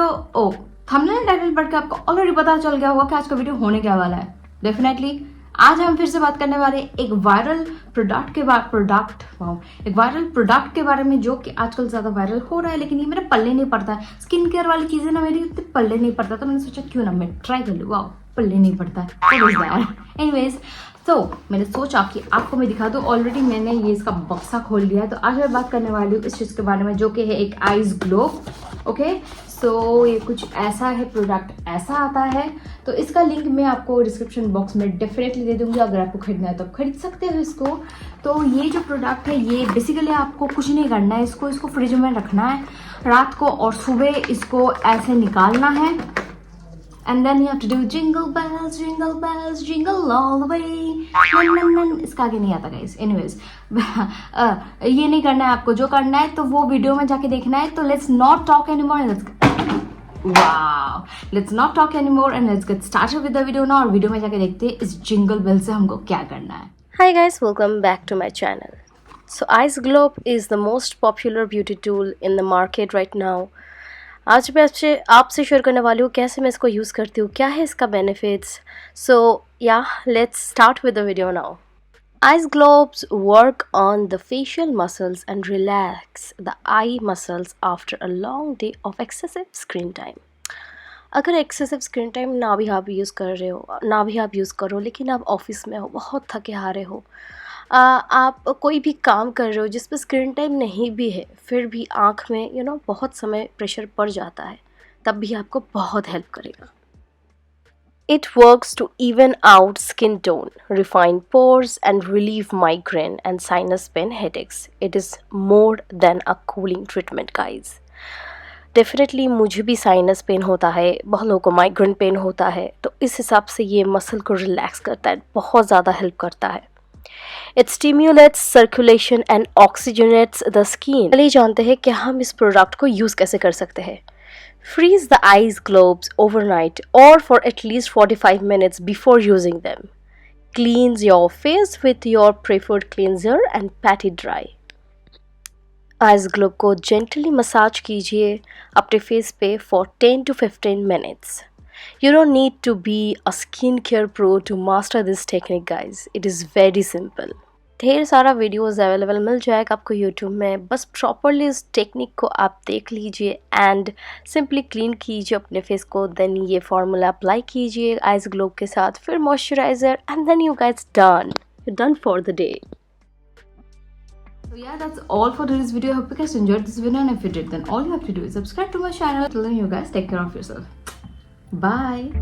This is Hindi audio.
वीडियो थंबनेल टाइटल पढ़ के आपको ऑलरेडी पता चल गया होगा कि आज का वीडियो होने क्या वाला है। डेफिनेटली आज हम फिर से बात करने वाले एक वायरल प्रोडक्ट के बारे में जो कि आजकल ज्यादा वायरल हो रहा है, लेकिन ये मेरे पल्ले नहीं पड़ता है। स्किन केयर वाली चीजें ना मेरी उतने पल्ले नहीं पड़ता, तो मैंने सोचा क्यों ना मैं ट्राई कर लूँ। वाह, पल्ले नहीं पड़ता है। एनीवेज, तो मैंने सोचा कि आपको मैं दिखा दूँ। ऑलरेडी मैंने ये इसका बक्सा खोल लिया है, तो आज मैं बात करने वाली हूँ इस चीज़ के बारे में जो कि है एक आइज ग्लोब। ओके, सो ये कुछ ऐसा है, प्रोडक्ट ऐसा आता है। तो इसका लिंक मैं आपको डिस्क्रिप्शन बॉक्स में डेफिनेटली दे दूंगी। अगर आपको खरीदना है तो खरीद सकते हो इसको। तो ये जो प्रोडक्ट है, ये बेसिकली आपको कुछ नहीं करना है, इसको फ्रिज में रखना है रात को, और सुबह इसको ऐसे निकालना है। And then you have to do jingle bells, jingle all the way. इसका आगे नहीं आता गाइस। Anyways, ये नहीं करना है आपको। जो करना है तो वो वीडियो में जाके देखना है। तो let's not talk anymore and let's get started with the video now। और वीडियो में जाके देखते हैं इस जिंगल बेल से हमको क्या करना है। Hi guys, welcome back to my channel. So Ice Globe is the most popular beauty tool in the market right now. आज मैं आपसे शेयर करने वाली हूँ कैसे मैं इसको यूज़ करती हूँ, क्या है इसका बेनिफिट्स। सो या let's start with the video now. Ice globes work on the facial muscles and relax the eye muscles after a long day of excessive screen time. अगर एक्सेसिव स्क्रीन टाइम ना भी आप यूज़ करो, लेकिन आप ऑफिस में हो, बहुत थके हारे हो, आप कोई भी काम कर रहे हो जिस पर स्क्रीन टाइम नहीं भी है, फिर भी आँख में बहुत समय प्रेशर पड़ जाता है, तब भी आपको बहुत हेल्प करेगा। It works to even out skin tone, refine pores and relieve migraine and sinus pain headaches. It is more than a cooling treatment, guys. Definitely मुझे भी साइनस पेन होता है, बहुत लोगों को माइग्रेन पेन होता है, तो इस हिसाब से ये मसल को रिलैक्स करता है, बहुत ज़्यादा हेल्प करता है। It stimulates circulation and oxygenates the skin. चलिए जानते हैं कि हम इस प्रोडक्ट को यूज़ कैसे कर सकते हैं। Freeze the ice globes overnight or for at least 45 minutes before using them. Cleanse your face with your preferred cleanser and pat it dry. Ice globe को जेंटली मसाज कीजिए अपने फेस पे for 10 to 15 minutes. You don't need to be a skincare pro to master this technique, guys. It is very simple. ढेर सारा वीडियोस अवेलेबल मिल जाएगा आपको यूट्यूब में, बस प्रॉपरली इस टेक्निक को आप देख लीजिए एंड सिंपली क्लीन कीजिए अपने फेस को। देन ये फार्मूला अप्लाई कीजिए आइस ग्लोब के साथ, फिर moisturiser, and then you done for the day. So yeah, that's all for today's video. I hope you guys enjoyed this video, and if you did, then all you have to do is subscribe to my channel. Till then, you guys take care of yourself. Bye.